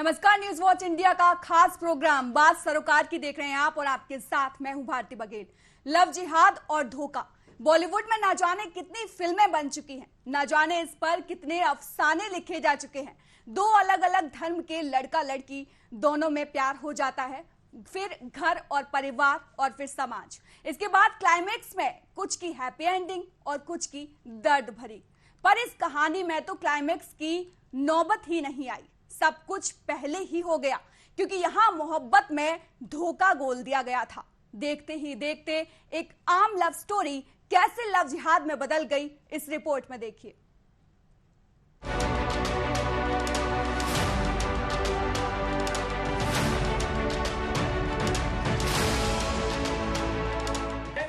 नमस्कार, news watch India का खास प्रोग्राम बात सरोकार की देख रहे हैं आप और आपके साथ मैं हूं भारती बघेल। लव जिहाद और धोखा, बॉलीवुड में ना जाने कितनी फिल्में बन चुकी हैं, ना जाने इस पर कितने अफसाने लिखे जा चुके हैं। दो अलग अलग धर्म के लड़का लड़की दोनों में प्यार हो जाता है, फिर घर और परिवार और फिर समाज। इसके बाद क्लाइमेक्स में कुछ की हैप्पी एंडिंग और कुछ की दर्द भरी। पर इस कहानी में तो क्लाइमेक्स की नौबत ही नहीं आई, सब कुछ पहले ही हो गया, क्योंकि यहां मोहब्बत में धोखा बोल दिया गया था। देखते ही देखते एक आम लव स्टोरी कैसे लव जिहाद में बदल गई, इस रिपोर्ट में देखिए।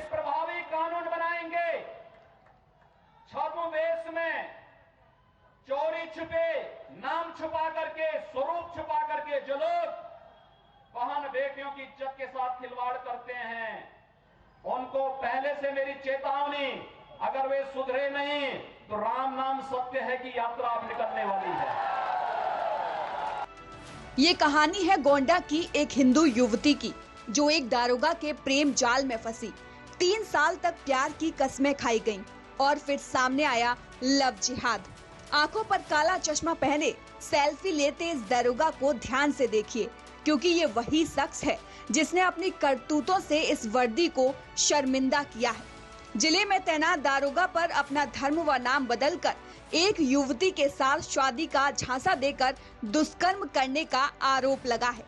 प्रभावी कानून बनाएंगे, छद्मवेश में चोरी छुपे, नाम छुपा करके, स्वरूप छुपा करके जो लोग बहन बेटियों की इज्जत के साथ खिलवाड़ करते हैं, उनको पहले से मेरी चेतावनी, अगर वे सुधरे नहीं तो राम नाम सत्य है कि यात्रा अब निकलने वाली है। ये कहानी है गोंडा की एक हिंदू युवती की, जो एक दारोगा के प्रेम जाल में फंसी। 3 साल तक प्यार की कस्में खाई गईं और फिर सामने आया लव जिहाद। आंखों पर काला चश्मा पहने सेल्फी लेते इस दारोगा को ध्यान से देखिए, क्योंकि ये वही शख्स है जिसने अपनी करतूतों से इस वर्दी को शर्मिंदा किया है। जिले में तैनात दारोगा पर अपना धर्म व नाम बदलकर एक युवती के साथ शादी का झांसा देकर दुष्कर्म करने का आरोप लगा है।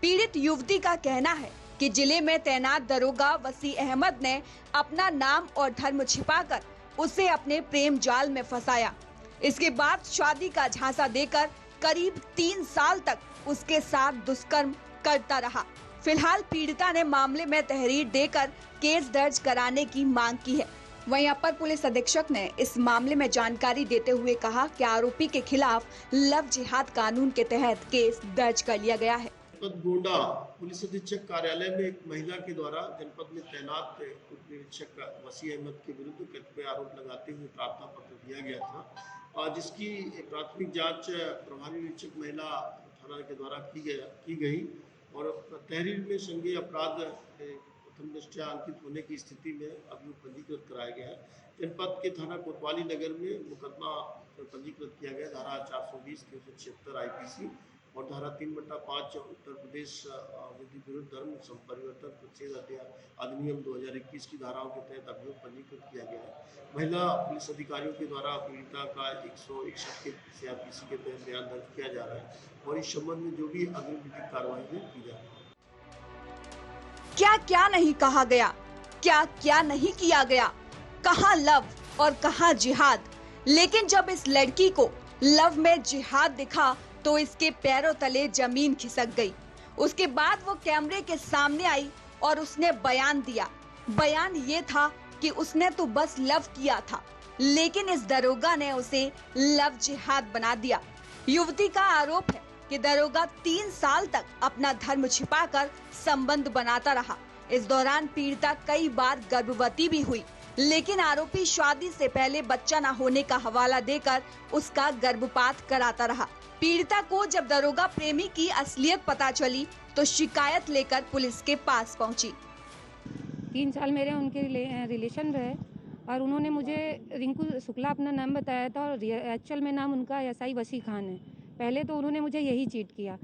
पीड़ित युवती का कहना है कि जिले में तैनात दारोगा वसी अहमद ने अपना नाम और धर्म छिपाकर उसे अपने प्रेम जाल में फंसाया। इसके बाद शादी का झांसा देकर करीब 3 साल तक उसके साथ दुष्कर्म करता रहा। फिलहाल पीड़िता ने मामले में तहरीर देकर केस दर्ज कराने की मांग की है। वहीं अपर पुलिस अधीक्षक ने इस मामले में जानकारी देते हुए कहा कि आरोपी के खिलाफ लव जिहाद कानून के तहत केस दर्ज कर लिया गया है। गोंडा पुलिस अधीक्षक कार्यालय में एक महिला के द्वारा जनपद में तैनात उप निरीक्षक वसी अहमद के विरुद्ध कथित आरोप लगाते हुए प्रार्थना पत्र दिया गया था, और जिसकी प्राथमिक जांच प्रभारी निरीक्षक महिला थाना के द्वारा की गई और तहरीर में संज्ञेय अपराध प्रथम दृष्टया अंकित होने की स्थिति में अभियोग पंजीकृत कराया गया है। जनपद के थाना कोतवाली नगर में मुकदमा पंजीकृत किया गया, धारा 420 376 IPC और धारा 3/5 उत्तर प्रदेश विरुद्ध धर्म संपरिवर्तन प्रतिषेध अधिनियम 2021 की धाराओं के तहत अभियोग पंजीकृत किया गया है। महिला पुलिस अधिकारियों के द्वारा पीड़िता का 161 CRPC के तहत बयान दर्ज किया जा रहा है और इस संबंध में जो भी अग्रिम विधिक कार्रवाई की जा रही है। क्या क्या नहीं कहा गया, क्या क्या नहीं किया गया, कहाँ लव और कहाँ जिहाद। लेकिन जब इस लड़की को लव में जिहाद दिखा तो इसके पैरों तले जमीन खिसक गई। उसके बाद वो कैमरे के सामने आई और उसने बयान दिया। बयान ये था कि उसने तो बस लव किया था, लेकिन इस दरोगा ने उसे लव जिहाद बना दिया। युवती का आरोप है कि दरोगा 3 साल तक अपना धर्म छिपाकर संबंध बनाता रहा। इस दौरान पीड़िता कई बार गर्भवती भी हुई, लेकिन आरोपी शादी से पहले बच्चा न होने का हवाला देकर उसका गर्भपात कराता रहा। पीड़िता को जब दरोगा प्रेमी की असलियत पता चली तो शिकायत लेकर पुलिस के पास पहुंची। 3 साल मेरे उनके रिलेशन रहे और उन्होंने मुझे रिंकू शुक्ला अपना नाम बताया था और एक्चुअल में नाम उनका SI वसी खान है। पहले तो उन्होंने मुझे यही चीट किया।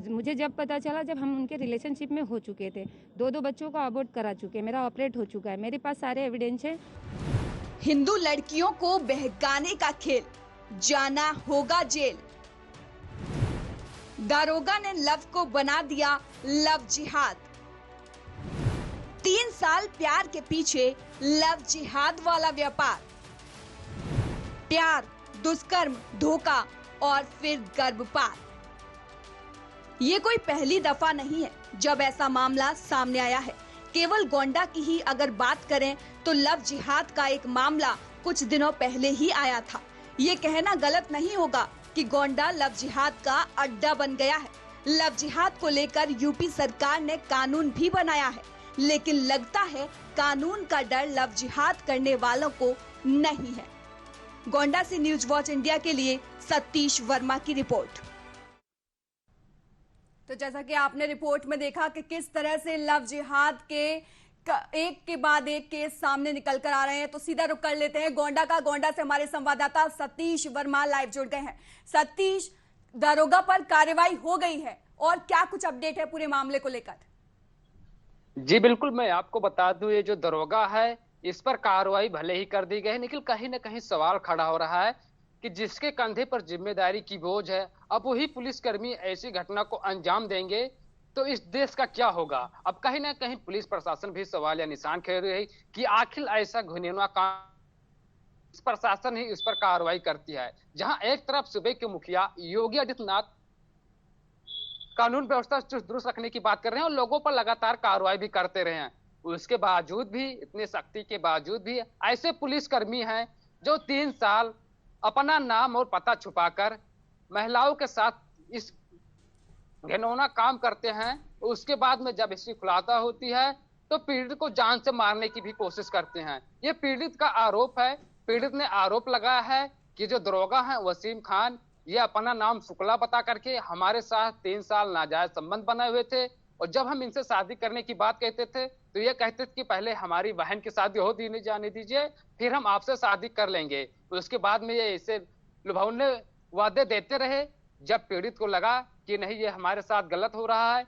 मुझे जब पता चला, जब हम उनके रिलेशनशिप में हो चुके थे, 2 बच्चों को अबॉर्ट करा चुके, मेरा ऑपरेट हो चुका है, मेरे पास सारे एविडेंस है। हिंदू लड़कियों को बहकाने का खेल, जाना होगा जेल। दारोगा ने लव को बना दिया लव जिहाद। 3 साल प्यार के पीछे लव जिहाद वाला व्यापार। प्यार, दुष्कर्म, धोखा और फिर गर्भपात। ये कोई पहली दफा नहीं है जब ऐसा मामला सामने आया है। केवल गोंडा की ही अगर बात करें तो लव जिहाद का एक मामला कुछ दिनों पहले ही आया था। ये कहना गलत नहीं होगा कि गोंडा लव जिहाद का अड्डा बन गया है। लव जिहाद को लेकर यूपी सरकार ने कानून भी बनाया है, लेकिन लगता है कानून का डर लव जिहाद करने वालों को नहीं है। गोंडा से न्यूज वॉच इंडिया के लिए सतीश वर्मा की रिपोर्ट। तो जैसा कि आपने रिपोर्ट में देखा कि किस तरह से लव जिहाद के एक के बाद एक केस सामने निकल कर आ रहे हैं, तो सीधा रुक कर लेते हैं गोंडा का। गोंडा से हमारे संवाददाता सतीश वर्मा लाइव जुड़ गए हैं। सतीश, दारोगा पर कार्रवाई हो गई है और क्या कुछ अपडेट है पूरे मामले को लेकर? जी बिल्कुल, मैं आपको बता दूं, ये जो दरोगा है इस पर कार्रवाई भले ही कर दी गई है, लेकिन कहीं ना कहीं सवाल खड़ा हो रहा है कि जिसके कंधे पर जिम्मेदारी की बोझ है, अब वही पुलिसकर्मी ऐसी घटना को अंजाम देंगे तो इस देश का क्या होगा। अब कहीं ना कहीं पुलिस प्रशासन भी सवाल या निशान खेल रही है कि आखिर ऐसा घिनौना काम प्रशासन ही इस पर कार्रवाई करती है। जहां एक तरफ सूबे के मुखिया योगी आदित्यनाथ कानून व्यवस्था चुस्त दुरुस्त रखने की बात कर रहे हैं और लोगों पर लगातार कार्रवाई भी करते रहे हैं, उसके बावजूद भी, इतनी सख्ती के बावजूद भी ऐसे पुलिसकर्मी हैं जो 3 साल अपना नाम और पता छुपाकर महिलाओं के साथ इस घिनौना काम करते हैं। उसके बाद में जब इसकी खुलासा होती है तो पीड़ित को जान से मारने की भी कोशिश करते हैं। ये पीड़ित का आरोप है। पीड़ित ने आरोप लगाया है कि जो दरोगा है वसीम खान, ये अपना नाम शुक्ला बता करके हमारे साथ 3 साल नाजायज संबंध बनाए हुए थे और जब हम इनसे शादी करने की बात कहते थे तो ये कहते थे कि पहले हमारी बहन की शादी हो दी नहीं जाने दीजिए, फिर हम आपसे शादी कर लेंगे। उसके बाद में ये इसे लुभावने वादे देते रहे। जब पीड़ित को लगा कि नहीं, ये हमारे साथ गलत हो रहा है,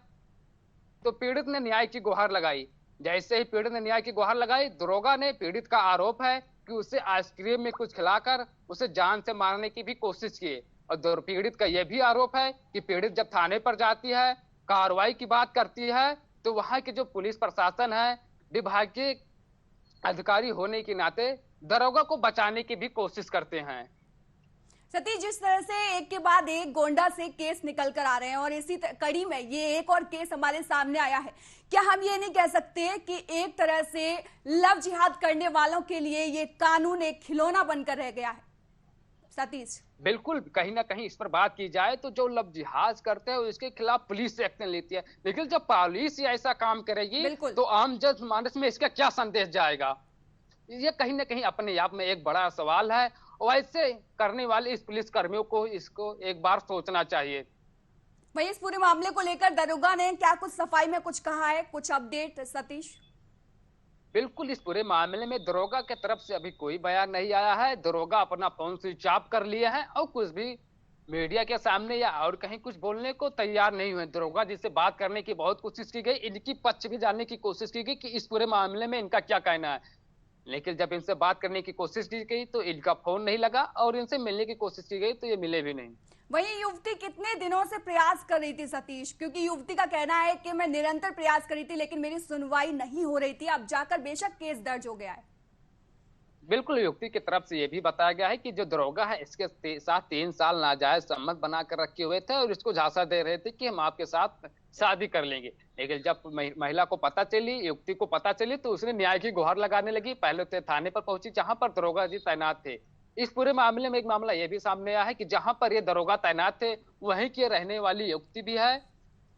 तो पीड़ित ने न्याय की गुहार लगाई। जैसे ही पीड़ित ने न्याय की गुहार लगाई, दरोगा ने, पीड़ित का आरोप है कि उसे आइसक्रीम में कुछ खिलाकर उसे जान से मारने की भी कोशिश की। और पीड़ित का यह भी आरोप है कि पीड़ित जब थाने पर जाती है, कार्रवाई की बात करती है, तो वहां के जो पुलिस प्रशासन है, विभागीय अधिकारी होने के नाते दरोगा को बचाने की भी कोशिश करते हैं। सतीश, जिस तरह से एक के बाद एक गोंडा से केस निकल कर आ रहे हैं और इसी कड़ी में ये एक और केस हमारे सामने आया है, क्या हम ये नहीं कह सकते कि एक तरह से लव जिहाद करने वालों के लिए ये कानून एक खिलौना बनकर रह गया है? सतीश, बिल्कुल, कहीं ना कहीं इस पर बात की जाए तो जो लव जिहाद करते हैं उसके खिलाफ पुलिस एक्शन लेती है, लेकिन जब पुलिस ऐसा काम करेगी तो आम जनमानस में इसका क्या संदेश जाएगा? ये कहीं ना कहीं अपने आप में एक बड़ा सवाल है और ऐसे करने वाले इस पुलिस कर्मियों को इसको एक बार सोचना चाहिए। भाई, इस पूरे मामले को लेकर दरोगा ने क्या कुछ सफाई में कुछ कहा है, कुछ अपडेट सतीश? बिल्कुल, इस पूरे मामले में दरोगा के तरफ से अभी कोई बयान नहीं आया है। दरोगा अपना फोन स्विच ऑफ कर लिए हैं और कुछ भी मीडिया के सामने या और कहीं कुछ बोलने को तैयार नहीं हुए। दरोगा जिससे बात करने की बहुत कोशिश की गई, इनकी पक्ष भी जानने की कोशिश की गई कि इस पूरे मामले में इनका क्या कहना है, लेकिन जब इनसे बात करने की कोशिश की गई तो इनका फोन नहीं लगा और इनसे मिलने की कोशिश की गई तो ये मिले भी नहीं। वही युवती कितने दिनों से प्रयास कर रही थी सतीश, क्योंकि युवती का कहना है कि मैं निरंतर प्रयास कर रही थी लेकिन मेरी सुनवाई नहीं हो रही थी, अब जाकर बेशक केस दर्ज हो गया है। बिल्कुल, युवती की तरफ से यह भी बताया गया है कि जो दरोगा है इसके साथ 3 साल नाजायज संबंध बनाकर रखे हुए थे और इसको झांसा दे रहे थे कि हम आपके साथ शादी कर लेंगे। लेकिन जब महिला को पता चली, युवती को पता चली, तो उसने न्याय की गुहार लगाने लगी। पहले तो थाने पर पहुंची जहां पर दरोगा जी तैनात थे। इस पूरे मामले में एक मामला यह भी सामने आया है कि जहां पर ये दरोगा तैनात थे वहीं की रहने वाली युवती भी है,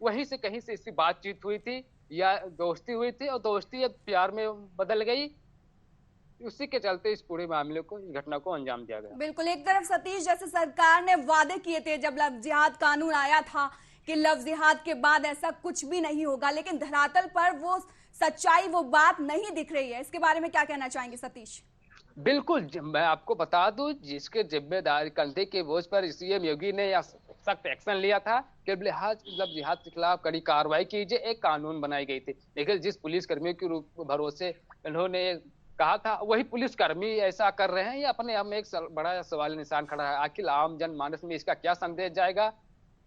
वहीं से कहीं से इसकी बातचीत हुई थी या दोस्ती हुई थी और दोस्ती अब प्यार में बदल गई। उसी के चलते इस पूरे मामले को, इस घटना को अंजाम दिया गया। बिल्कुल, एक तरफ सतीश, जैसे सरकार ने वादे किए थे जब लव जिहाद कानून आया था कि लव जिहाद के बाद ऐसा कुछ भी नहीं होगा, लेकिन धरातल पर वो सच्चाई, वो बात नहीं दिख रही है। इसके बारे में क्या कहना चाहेंगे सतीश? बिल्कुल, मैं आपको बता दूं, जिसके जिम्मेदारी कंधे के बोझ पर सीएम योगी ने सख्त एक्शन लिया था कि लव जिहाद के खिलाफ कड़ी कार्रवाई कीजिए, एक कानून बनाई गई थी। लेकिन जिस पुलिस कर्मियों के भरोसे उन्होंने कहा था वही पुलिसकर्मी ऐसा कर रहे हैं, ये अपने आप में एक बड़ा सवाल निशान खड़ा है। आखिर आम जनमानस में इसका क्या संदेश जाएगा?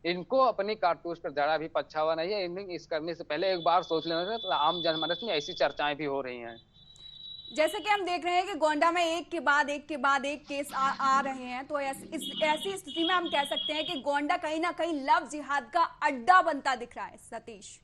इनको अपनी कारतूस पर जरा भी पछतावा नहीं है। इन्हें इस करने से पहले एक बार सोच लेना चाहिए। तो आम जनमानस में ऐसी चर्चाएं भी हो रही हैं। जैसे कि हम देख रहे हैं कि गोंडा में एक के बाद एक केस आ रहे हैं, तो ऐसी स्थिति में हम कह सकते हैं कि गोंडा कहीं ना कहीं लव जिहाद का अड्डा बनता दिख रहा है। सतीश,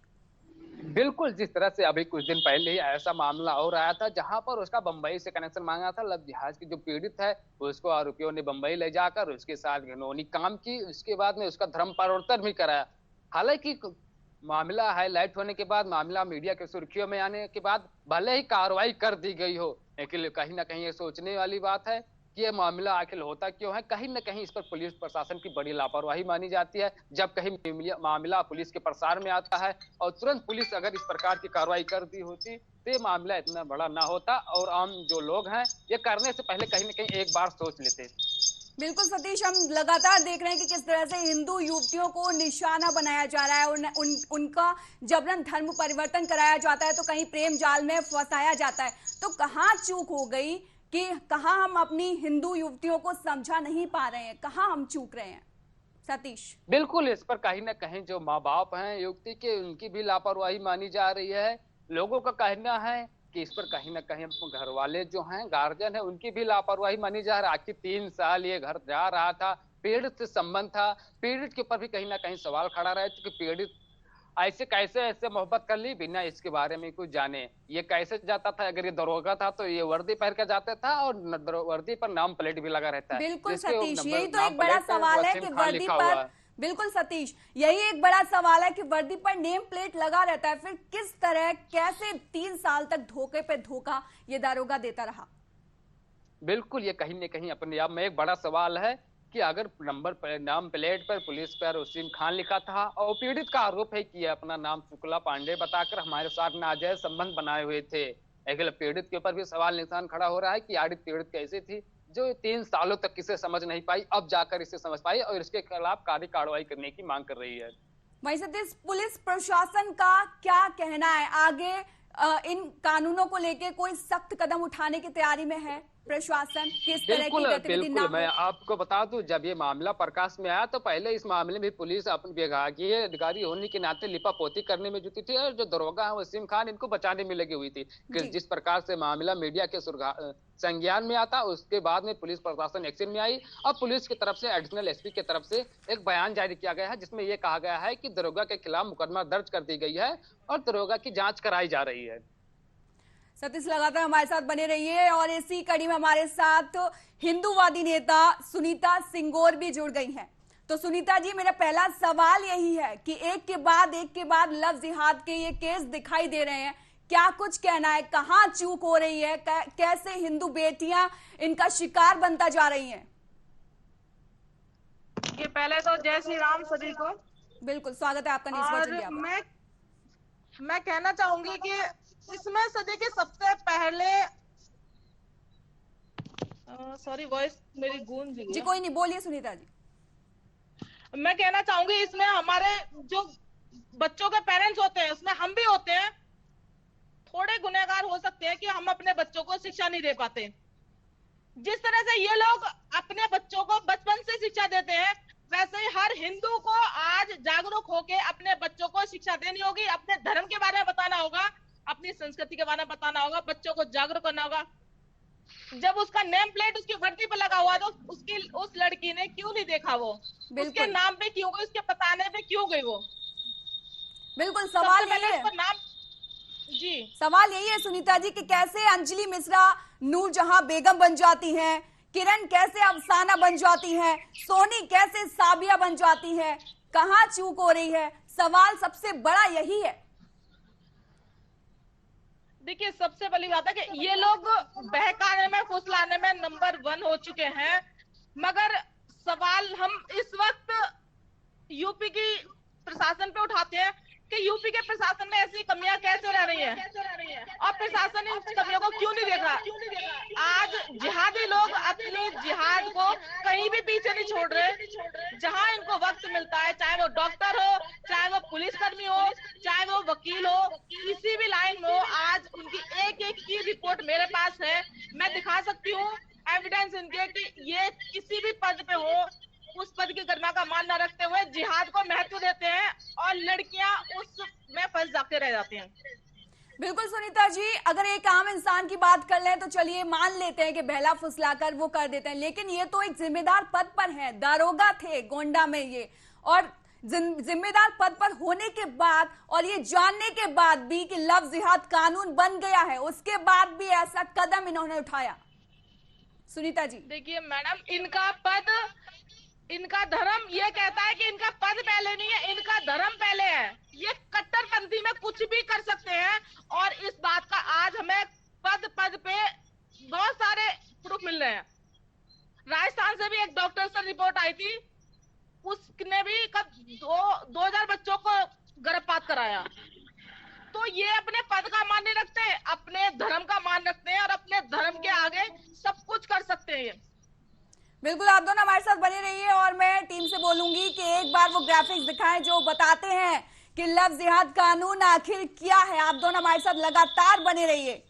बिल्कुल, जिस तरह से अभी कुछ दिन पहले ही ऐसा मामला और आया था जहां पर उसका बंबई से कनेक्शन मांगा था। लव जिहाद की जो पीड़ित है उसको आरोपियों ने बंबई ले जाकर उसके साथ घिनौनी काम की, उसके बाद में उसका धर्म परिवर्तन भी कराया। हालांकि मामला हाईलाइट होने के बाद, मामला मीडिया के सुर्खियों में आने के बाद भले ही कार्रवाई कर दी गई हो, लेकिन कहीं ना कहीं ये सोचने वाली बात है कि ये मामला आखिर होता क्यों है। कहीं न कहीं इस पर पुलिस प्रशासन की बड़ी लापरवाही मानी जाती है। जब कहीं मामला पुलिस के प्रसार में आता है और तुरंत पुलिस अगर इस प्रकार की कार्रवाई कर दी होती तो ये मामला इतना बड़ा ना होता और आम जो लोग हैं ये करने से पहले कहीं न कहीं एक बार सोच लेते। बिल्कुल सतीश, हम लगातार देख रहे हैं कि किस तरह से हिंदू युवतियों को निशाना बनाया जा रहा है, उनका जबरन धर्म परिवर्तन कराया जाता है, तो कहीं प्रेम जाल में फंसाया जाता है। तो कहाँ चूक हो गई कि कहाँ हम अपनी हिंदू युवतियों को समझा नहीं पा रहे हैं, कहाँ हम चूक रहे हैं सतीश? बिल्कुल, इस पर कहीं न कहीं जो माँ बाप हैं युवती के, उनकी भी लापरवाही मानी जा रही है। लोगों का कहना है कि इस पर कहीं न कहीं घर वाले जो हैं, गार्जियन है, उनकी भी लापरवाही मानी जा रही है। आखिर 3 साल ये घर जा रहा था, पीड़ित से संबंध था, पीड़ित के ऊपर भी कहीं न कहीं सवाल खड़ा रहा है कि पीड़ित ऐसे कैसे ऐसे मोहब्बत कर ली बिना इसके बारे में कुछ जाने। ये कैसे जाता था? अगर ये दरोगा था तो ये वर्दी पहन कर जाता था और वर्दी पर नाम प्लेट भी लगा रहता है। बिल्कुल सतीश, यही तो एक बड़ा सवाल है कि वर्दी पर, बिल्कुल सतीश, यही एक बड़ा सवाल है कि वर्दी पर नेम प्लेट लगा रहता है, फिर किस तरह कैसे 3 साल तक धोखे पे धोखा ये दारोगा देता रहा? बिल्कुल, ये कहीं न कहीं अपने आप में एक बड़ा सवाल है कि अगर नाम प्लेट पर पुलिस पर वसीम खान लिखा था और पीड़ित का आरोप है कि अपना नाम शुक्ला पांडे बताकर हमारे साथ नाजायज संबंध बनाए हुए थे। अगले पीड़ित के ऊपर भी सवाल निशान खड़ा हो रहा है कि आखिर पीड़ित कैसी थी जो 3 सालों तक किसे समझ नहीं पाई, अब जाकर इसे समझ पाई और इसके खिलाफ कार्रवाई करने की मांग कर रही है। वहीं सतीश, पुलिस प्रशासन का क्या कहना है? आगे इन कानूनों को लेके कोई सख्त कदम उठाने की तैयारी में है प्रशासन? किस तरह की गतिविधि ना हो? मैं आपको बता दूं, जब ये मामला प्रकाश में आया तो पहले इस मामले में पुलिस अपने विभागीय अधिकारी होने के नाते लिपापोती करने में जुटी थी और जो दरोगा है वसीम खान इनको बचाने में लगी हुई थी कि जिस प्रकार से मामला मीडिया के संज्ञान में आता, उसके बाद में पुलिस प्रशासन एक्शन में आई और पुलिस की तरफ से एडिशनल एसपी की तरफ से एक बयान जारी किया गया है जिसमें यह कहा गया है कि दरोगा के खिलाफ मुकदमा दर्ज कर दी गई है और दरोगा की जांच कराई जा रही है। सतीश, लगातार हमारे साथ बने रहिए और इसी कड़ी में हमारे साथ हिंदूवादी नेता सुनीता सिंगोर भी जुड़ गई हैं। तो सुनीता जी, मेरा पहला सवाल यही है कि एक के बाद लव जिहाद के ये केस दिखाई दे रहे हैं, क्या कुछ कहना है? कहाँ चूक हो रही है? कैसे हिंदू बेटियां इनका शिकार बनता जा रही हैं? ये पहले तो जय श्री राम सभी को। बिल्कुल स्वागत है आपका न्यूज़ इंडिया पर। मैं कहना चाहूंगी कि इसमें सदी के सबसे पहले सॉरी वॉइस मेरी गूंज रही है। जी कोई नहीं, बोलिए सुनीता जी। मैं कहना चाहूंगी इसमें हमारे जो बच्चों के पेरेंट्स होते हैं उसमें हम भी होते हैं, थोड़े गुनहगार हो सकते हैं कि हम अपने बच्चों को शिक्षा नहीं दे पाते। जिस तरह से ये लोग अपने बच्चों को बचपन से शिक्षा देते हैं, वैसे ही हर हिंदू को आज जागरूक होकर अपने बच्चों को शिक्षा देनी होगी, अपने धर्म के बारे में बताना होगा, अपनी संस्कृति के बारे में बताना होगा, बच्चों को जागरूक करना होगा। जब उसका नेम प्लेट उसकी वर्दी पर लगा हुआ तो उस लड़की ने क्यों नहीं देखा? वो उसके नाम पे क्यों गई? उसके बताने पे क्यों गई? वो बिल्कुल सवाल यही है। जी सवाल यही है सुनीता जी कि कैसे अंजलि मिश्रा नूरजहां बेगम बन जाती हैं, किरण कैसे अफसाना बन जाती हैं, सोनी कैसे साबिया बन जाती है, कहाँ चूक हो रही है? सवाल सबसे बड़ा यही है। देखिए, सबसे बड़ी बात है कि ये लोग बहकाने में फुसलाने में नंबर 1 हो चुके हैं, मगर सवाल हम इस वक्त यूपी की प्रशासन पे उठाते हैं कि यूपी के प्रशासन में ऐसी कमियां कैसे रह रही हैं और प्रशासन इन कमियों को क्यों नहीं देख रहा? आज जिहादी लोग अपनी जिहाद को कहीं भी पीछे नहीं छोड़ रहे। जहां इनको वक्त मिलता है, चाहे वो डॉक्टर हो, चाहे वो पुलिसकर्मी हो, चाहे वो वकील हो, किसी भी लाइन में हो, आज उनकी एक एक की रिपोर्ट मेरे पास है, मैं दिखा सकती हूँ एविडेंस इनके कि ये किसी भी पद पे हो उस पद की गरिमा का मान न रखते हुए जिहाद को महत्व देते हैं और लड़कियां उसमें फंस जाते रह जाती हैं। बिल्कुल सुनीता जी, अगर एक आम इंसान की बात कर लें तो चलिए मान लेते हैं कि बहला फुसलाकर वो कर देते हैं, लेकिन ये तो एक जिम्मेदार पद पर है, दारोगा थे गोंडा में ये, और जिम्मेदार पद पर होने के बाद और ये जानने के बाद भी कि लव जिहाद कानून बन गया है, उसके बाद भी ऐसा कदम इन्होंने उठाया। सुनीता जी देखिए मैडम, इनका धर्म ये कहता है कि इनका पद पहले नहीं है, इनका धर्म पहले है। ये कट्टरपंथी में कुछ भी कर सकते हैं और इस बात का आज हमें पद पे बहुत सारे प्रूफ मिल रहे हैं। राजस्थान से भी एक डॉक्टर से रिपोर्ट आई थी, उसने भी 2000 बच्चों को गर्भपात कराया। तो ये अपने पद का मान नहीं रखते, अपने धर्म का मान रखते हैं और अपने धर्म के आगे सब कुछ कर सकते हैं। बिल्कुल, आप दोनों हमारे साथ बने रहिए और मैं टीम से बोलूंगी कि एक बार वो ग्राफिक्स दिखाएं जो बताते हैं कि लव जिहाद कानून आखिर क्या है। आप दोनों हमारे साथ लगातार बने रहिए।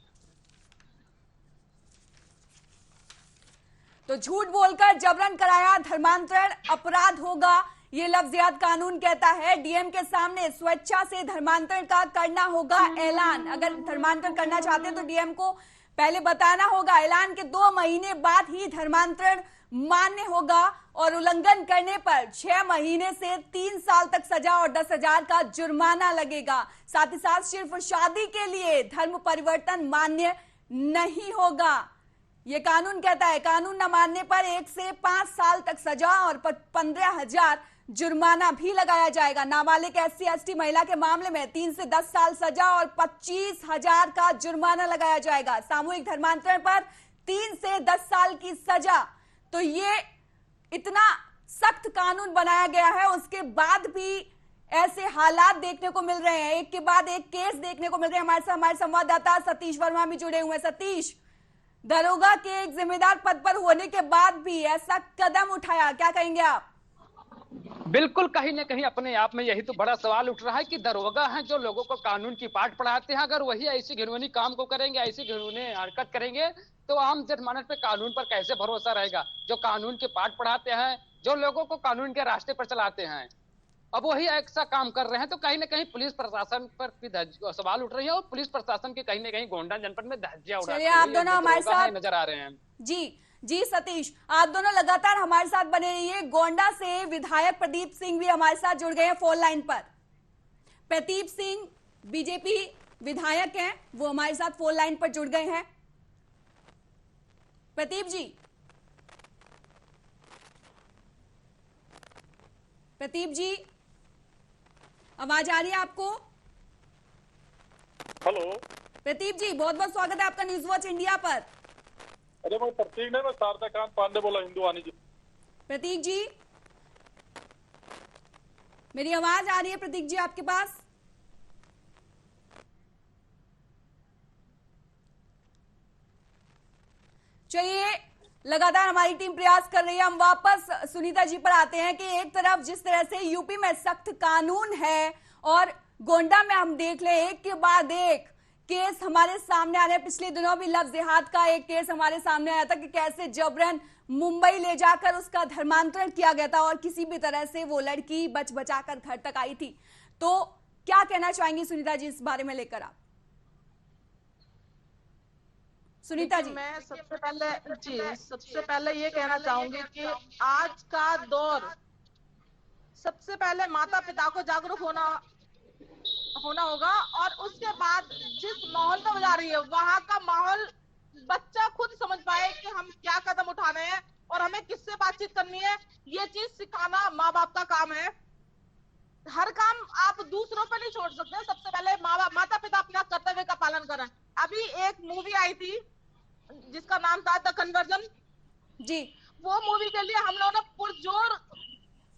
तो झूठ बोलकर जबरन कराया धर्मांतरण अपराध होगा, ये लव जिहाद कानून कहता है। डीएम के सामने स्वेच्छा से धर्मांतरण का करना होगा ऐलान। अगर धर्मांतरण करना चाहते हैं तो डीएम को पहले बताना होगा। ऐलान के 2 महीने बाद ही धर्मांतरण मान्य होगा और उल्लंघन करने पर 6 महीने से 3 साल तक सजा और 10,000 का जुर्माना लगेगा। साथ ही साथ सिर्फ शादी के लिए धर्म परिवर्तन मान्य नहीं होगा, ये कानून कहता है। कानून न मानने पर 1 से 5 साल तक सजा और 15,000 जुर्माना भी लगाया जाएगा। नाबालिग SC/ST महिला के मामले में 3 से 10 साल सजा और 25,000 का जुर्माना लगाया जाएगा। सामूहिक धर्मांतरण पर 3 से 10 साल की सजा। तो ये इतना सख्त कानून बनाया गया है, उसके बाद भी ऐसे हालात देखने को मिल रहे हैं, एक के बाद एक केस देखने को मिल रहे हैं। हमारे साथ हमारे संवाददाता सतीश वर्मा भी जुड़े हुए हैं। सतीश, दरोगा के एक जिम्मेदार पद पर होने के बाद भी ऐसा कदम उठाया, क्या कहेंगे आप? बिल्कुल, कहीं ना कहीं अपने आप में यही तो बड़ा सवाल उठ रहा है कि दरोगा हैं जो लोगों को कानून की पाठ पढ़ाते हैं, अगर वही ऐसी घिनौनी काम को करेंगे, ऐसी घिनौनी हरकत करेंगे तो आम जनमानस पे कानून पर कैसे भरोसा रहेगा? जो कानून के पाठ पढ़ाते हैं, जो लोगों को कानून के रास्ते पर चलाते हैं, अब वही ऐसा काम कर रहे हैं, तो कहीं ना कहीं पुलिस प्रशासन पर भी सवाल उठ रही है और पुलिस प्रशासन के कहीं ना कहीं गोंडा जनपद में धज्जियां उड़ा रही है। आप दोनों हमारे साथ नजर आ रहे हैं। जी सतीश, आप दोनों लगातार हमारे साथ बने रहिए। गोंडा से विधायक प्रदीप सिंह भी हमारे साथ जुड़ गए हैं फोन लाइन पर। प्रदीप सिंह बीजेपी विधायक हैं, वो हमारे साथ फोन लाइन पर जुड़ गए हैं। प्रदीप जी, आवाज आ रही है आपको? हेलो प्रदीप जी, बहुत बहुत स्वागत है आपका न्यूज वॉच इंडिया पर। अरे मैं प्रतीक नहीं, मैं शारदाकांत पांडे बोला, हिंदुवानी जी। प्रतीक जी, मेरी आवाज आ रही है प्रतीक जी आपके पास? चलिए, लगातार हमारी टीम प्रयास कर रही है। हम वापस सुनीता जी पर आते हैं कि एक तरफ जिस तरह से यूपी में सख्त कानून है और गोंडा में हम देख ले एक के बाद एक केस हमारे सामने आ रहे हैं। पिछले दिनों भी लव जिहाद का एक केस हमारे सामने आया था कि कैसे जबरन मुंबई ले जाकर उसका धर्मांतरण किया गया था और किसी भी तरह से वो लड़की बच बचाकर घर तक आई थी। तो क्या कहना चाहेंगी सुनीता जी इस बारे में लेकर आप? सुनीता जी, मैं सबसे पहले ये कहना चाहूंगी कि आज का दौर, सबसे पहले माता पिता को जागरूक होना होगा और उसके बाद जिस माहौल में जा रही है वहां का माहौल बच्चा खुद समझ पाए कि हम क्या कदम उठाने हैं और हमें किससे बातचीत करनी है। ये चीज सिखाना माँ बाप का काम है। हर काम आप दूसरों पर नहीं छोड़ सकते। सबसे पहले माता पिता अपना कर्तव्य का पालन करें। अभी एक मूवी आई थी जिसका नाम था द कन्वर्जन जी, वो मूवी के लिए हम लोगों ने पुरजोर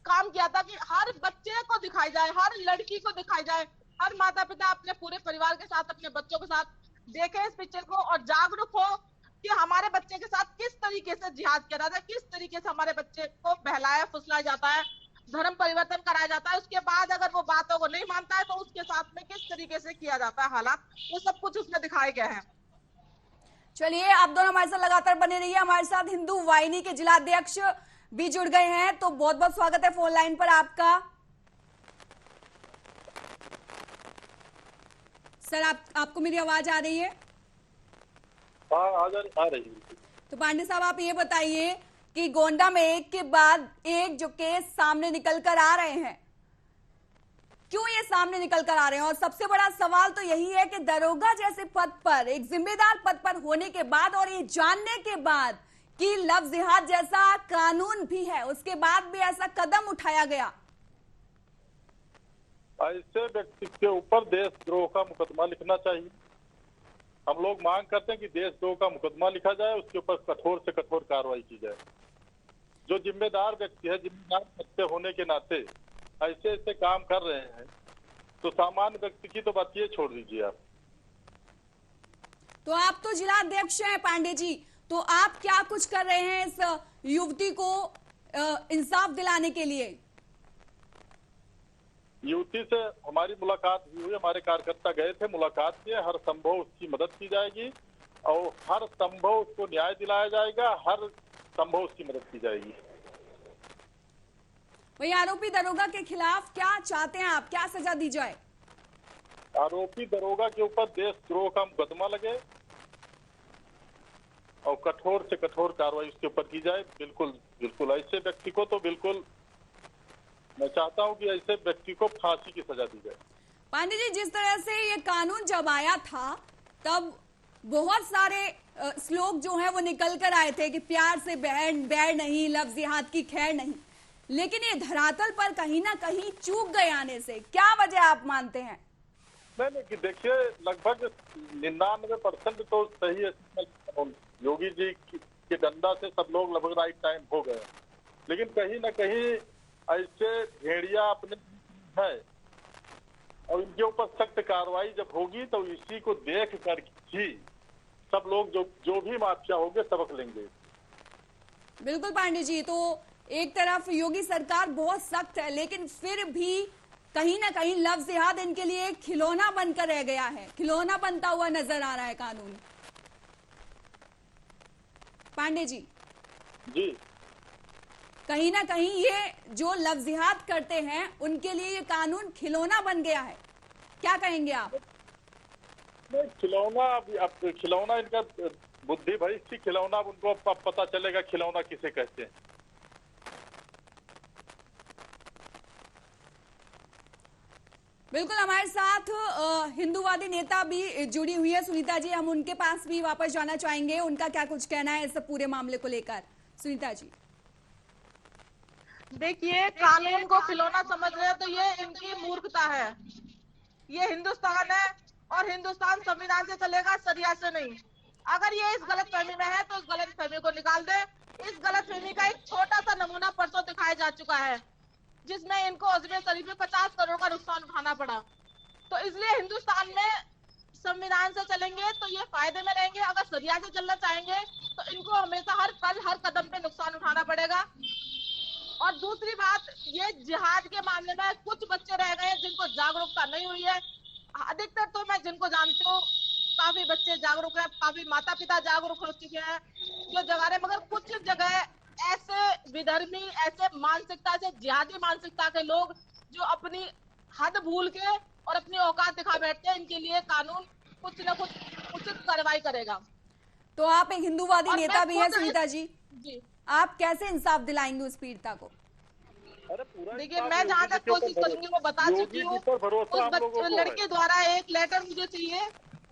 काम किया था कि हर बच्चे को दिखाई जाए, हर लड़की को दिखाई जाए, हर माता पिता अपने पूरे परिवार के साथ, अपने बच्चों के साथ देखे इस पिक्चर को और जागरूक हो कि हमारे बच्चे के साथ किस तरीके से जिहाद किया जाता है, किस तरीके से हमारे बच्चे को बहलाया फुसलाया जाता है, धर्म परिवर्तन कराया जाता है। उसके बाद अगर वो बातों को नहीं मानता है तो उसके साथ में किस तरीके से किया जाता है हालात, वो सब कुछ उसमें दिखाए गए हैं। चलिए, आप दोनों हमारे साथ लगातार बने रहिए। हमारे साथ हिंदू वाहिनी के जिलाध्यक्ष भी जुड़ गए हैं, तो बहुत बहुत स्वागत है फोन लाइन पर आपका। सर, आपको मेरी आवाज आ रही है? आ रही है। तो पांडे साहब, आप ये बताइए कि गोंडा में एक के बाद एक जो केस सामने निकल कर आ रहे हैं, क्यों ये सामने निकल कर आ रहे हैं? और सबसे बड़ा सवाल तो यही है कि दरोगा जैसे पद पर, एक जिम्मेदार पद पर होने के बाद और ये जानने के बाद कि लव जिहाद जैसा कानून भी है, उसके बाद भी ऐसा कदम उठाया गया। ऐसे व्यक्ति के ऊपर देशद्रोह का मुकदमा लिखना चाहिए। हम लोग मांग करते हैं कि देशद्रोह का मुकदमा लिखा जाए, उसके ऊपर कठोर से कठोर कार्रवाई की जाए। जो जिम्मेदार व्यक्ति है, जिम्मेदार व्यक्ति होने के नाते ऐसे ऐसे काम कर रहे हैं, तो सामान्य व्यक्ति की तो बात ये छोड़ दीजिए आप। तो आप तो जिला अध्यक्ष हैं पांडे जी, तो आप क्या कुछ कर रहे हैं इस युवती को इंसाफ दिलाने के लिए? युवती से हमारी मुलाकात हुई, हमारे कार्यकर्ता गए थे, मुलाकात किए, हर संभव उसकी मदद की जाएगी और हर संभव उसको न्याय दिलाया जाएगा, हर संभव उसकी मदद की जाएगी। वही आरोपी दरोगा के खिलाफ क्या चाहते हैं आप, क्या सजा दी जाए? आरोपी दरोगा के ऊपर देशद्रोह का मुकदमा लगे और कठोर से कठोर कार्रवाई उसके ऊपर की जाए। बिल्कुल बिल्कुल ऐसे व्यक्ति को तो बिल्कुल मैं चाहता हूं कि ऐसे व्यक्ति को फांसी की सजा दी जाए। पांडे जी, जिस तरह से ये कानून जब आया था तब बहुत सारे श्लोक जो है वो निकल कर आए थे कि प्यार से बैर नहीं, लफ्ज जिहाद की खैर नहीं, लेकिन ये धरातल पर कहीं ना कहीं चूक गए आने से, क्या वजह आप मानते हैं? नहीं कि देखिए, लगभग 99% तो सही है। योगी जी के डंडा से सब लोग लगभग राइट टाइम हो गए, लेकिन कहीं ना कहीं ऐसे भेड़िया अपने है और इनके ऊपर सख्त कार्रवाई जब होगी तो इसी को देख कर ही सब लोग जो भी माफिया होंगे सबक लेंगे। बिल्कुल पांडे जी, तो एक तरफ योगी सरकार बहुत सख्त है, लेकिन फिर भी कहीं ना कहीं लफ्ज जिहाद इनके लिए एक खिलौना बनकर रह गया है, खिलौना बनता हुआ नजर आ रहा है कानून। पांडे जी कहीं ना कहीं ये जो लफ्ज जिहाद करते हैं उनके लिए ये कानून खिलौना बन गया है, क्या कहेंगे आप? नहीं, खिलौना अब खिलौना इनका बुद्धि भरी थी, खिलौना उनको अब पता चलेगा खिलौना किसे कहते हैं। बिल्कुल, हमारे साथ हिंदूवादी नेता भी जुड़ी हुई है सुनीता जी, हम उनके पास भी वापस जाना चाहेंगे, उनका क्या कुछ कहना है इस पूरे मामले को लेकर। सुनीता जी, देखिए, कानून को खिलौना समझ रहे हैं तो ये इनकी मूर्खता है। ये हिंदुस्तान है और हिंदुस्तान संविधान से चलेगा, शरिया से नहीं। अगर ये इस गलतफहमी में है तो इस गलतफहमी को निकाल दे। इस गलतफहमी का एक छोटा सा नमूना परसों दिखाया जा चुका है, जिसमें इनको अजमेर शरीफ में 50 करोड़ का नुकसान उठाना पड़ा। तो इसलिए हिंदुस्तान में संविधान से चलेंगे तो ये फायदे में रहेंगे, अगर शरिया से चलना चाहेंगे तो इनको हमेशा हर कदम पे नुकसान उठाना पड़ेगा। और दूसरी बात, ये जिहाद के मामले में कुछ बच्चे रह गए हैं जिनको जागरूकता नहीं हुई है। अधिकतर तो मैं जिनको जानती हूँ काफी बच्चे जागरूक है, काफी माता पिता जागरूक हो चुके हैं जो जगा रहे, मगर कुछ जगह ऐसे विधर्मी, ऐसे मानसिकता से जिहादी मानसिकता के लोग जो अपनी हद भूल के और अपनी औकात दिखा बैठते हैं, इनके लिए कानून कुछ न कुछ उचित कार्रवाई करेगा। तो आप एक हिंदूवादी नेता भी है सुनीता जी, जी, आप कैसे इंसाफ दिलाएंगे उस पीड़िता को? देखिए, मैं जहाँ तक कोशिश करूंगी वो बता चुकी हूँ। उस लड़के द्वारा एक लेटर मुझे चाहिए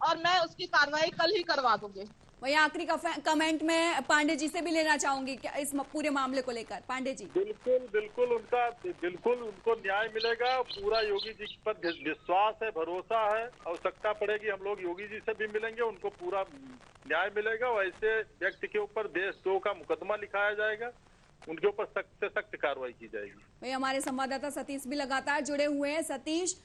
और मैं उसकी कार्रवाई कल ही करवा दूंगी। वही आखिरी कमेंट में पांडे जी से भी लेना चाहूंगी इस पूरे मामले को लेकर। पांडे जी, बिल्कुल उनको न्याय मिलेगा। पूरा योगी जी पर विश्वास है, भरोसा है। आवश्यकता पड़ेगी हम लोग योगी जी से भी मिलेंगे, उनको पूरा न्याय मिलेगा। वैसे व्यक्ति के ऊपर देशद्रोह का मुकदमा लिखाया जाएगा, उनके ऊपर सख्त से सख्त कार्रवाई की जाएगी। वही हमारे संवाददाता सतीश भी लगातार जुड़े हुए हैं। सतीश,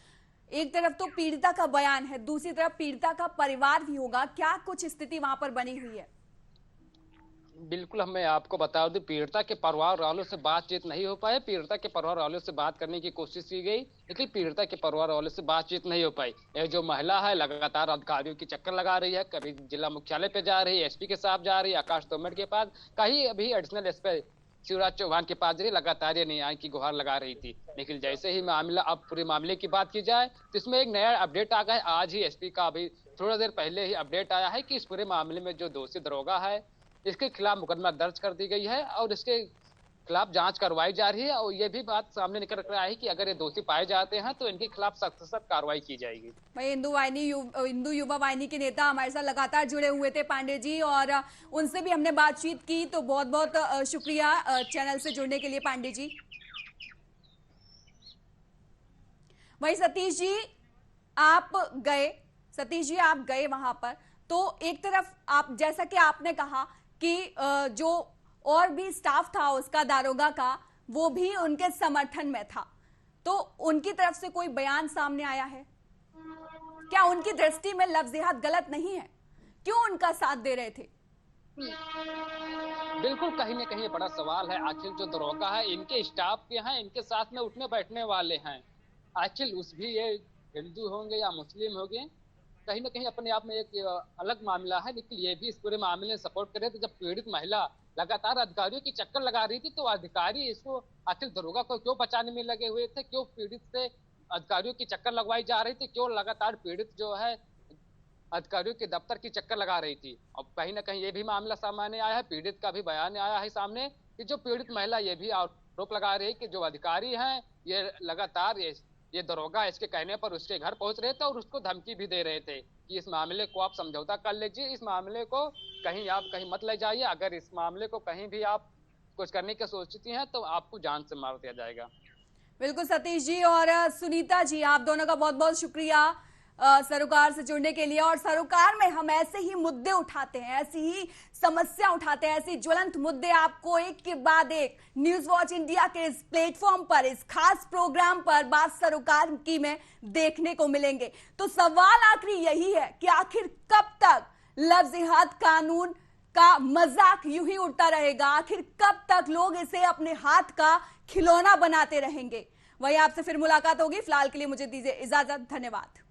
एक तरफ तो पीड़िता का बयान है, दूसरी तरफ पीड़िता का परिवार भी होगा, क्या कुछ स्थिति वहां पर बनी हुई है? बिल्कुल, मैं आपको बता दूं, पीड़िता के परिवार वालों से बातचीत नहीं हो पाई। पीड़िता के परिवार वालों से बात करने की कोशिश की गई, लेकिन पीड़िता के परिवार वालों से बातचीत नहीं हो पाई। यह जो महिला है लगातार अधिकारियों की चक्कर लगा रही है, कभी जिला मुख्यालय पे जा रही है, एसपी के साथ जा रही है, आकाश तोमर के पास, कहीं अभी एडिशनल एसपी शिवराज चौहान के पास लगातार ये न्याय की गुहार लगा रही थी। लेकिन जैसे ही मामला, अब पूरे मामले की बात की जाए तो इसमें एक नया अपडेट आ गया है। आज ही एसपी का अभी थोड़ा देर पहले ही अपडेट आया है कि इस पूरे मामले में जो दोषी दरोगा है इसके खिलाफ मुकदमा दर्ज कर दी गई है और इसके खिलाफ जांच करवाई जा रही है। और ये भी बात सामने निकल कर आई कि अगर ये दोषी पाए जाते हैं तो इनके खिलाफ सख्त से सख्त कार्रवाई की जाएगी। भाई, हिंदू युवा वाहिनी के नेता हमारे साथ लगातार जुड़े हुए थे पांडे जी, और उनसे भी हमने बातचीत की, तो बहुत बहुत शुक्रिया चैनल से जुड़ने के लिए पांडे जी। वही सतीश जी, आप गए वहां पर, तो एक तरफ आप, जैसा कि आपने कहा कि जो और भी स्टाफ था उसका, दारोगा का, वो भी उनके समर्थन में था। तो उनकी तरफ से कोई बयान सामने आया है? क्या उनकी दृष्टि में लव जिहाद गलत नहीं है? क्यों उनका साथ दे रहे थे? बिल्कुल कहीं ना कहीं बड़ा सवाल है। आखिर जो दरोगा है इनके स्टाफ के हैं, इनके साथ में उठने बैठने वाले हैं, आखिर उस भी ये हिंदू होंगे या मुस्लिम होंगे, कहीं ना कहीं अपने आप में एक अलग मामला है। लेकिन ये भी इस पूरे मामले में सपोर्ट करे। तो जब पीड़ित महिला लगातार अधिकारियों की चक्कर लगा रही थी तो अधिकारी इसको आखिर दरोगा को क्यों बचाने में लगे हुए थे? क्यों पीड़ित से अधिकारियों की चक्कर लगवाई जा रही थी? क्यों लगातार पीड़ित जो है अधिकारियों के दफ्तर की चक्कर लगा रही थी? अब कहीं ना कहीं ये भी मामला सामने आया है, पीड़ित का भी बयान आया है सामने कि जो पीड़ित महिला ये भी आरोप लगा रही है कि जो अधिकारी हैं ये लगातार ये दरोगा इसके कहने पर उसके घर पहुंच रहे थे और उसको धमकी भी दे रहे थे कि इस मामले को आप समझौता कर लीजिए, इस मामले को कहीं आप कहीं मत ले जाइए, अगर इस मामले को कहीं भी आप कुछ करने की सोचती हैं तो आपको जान से मार दिया जाएगा। बिल्कुल सतीश जी और सुनीता जी, आप दोनों का बहुत बहुत शुक्रिया सरोकार से जुड़ने के लिए। और सरोकार में हम ऐसे ही मुद्दे उठाते हैं, ऐसी ही समस्या उठाते हैं, ऐसी ज्वलंत मुद्दे आपको एक के बाद एक न्यूज वॉच इंडिया के इस प्लेटफॉर्म पर, इस खास प्रोग्राम पर बात सरोकार की में देखने को मिलेंगे। तो सवाल आखिर यही है कि आखिर कब तक लव जिहाद कानून का मजाक यूं ही उड़ता रहेगा? आखिर कब तक लोग इसे अपने हाथ का खिलौना बनाते रहेंगे? वही आपसे फिर मुलाकात होगी। फिलहाल के लिए मुझे दीजिए इजाजत। धन्यवाद।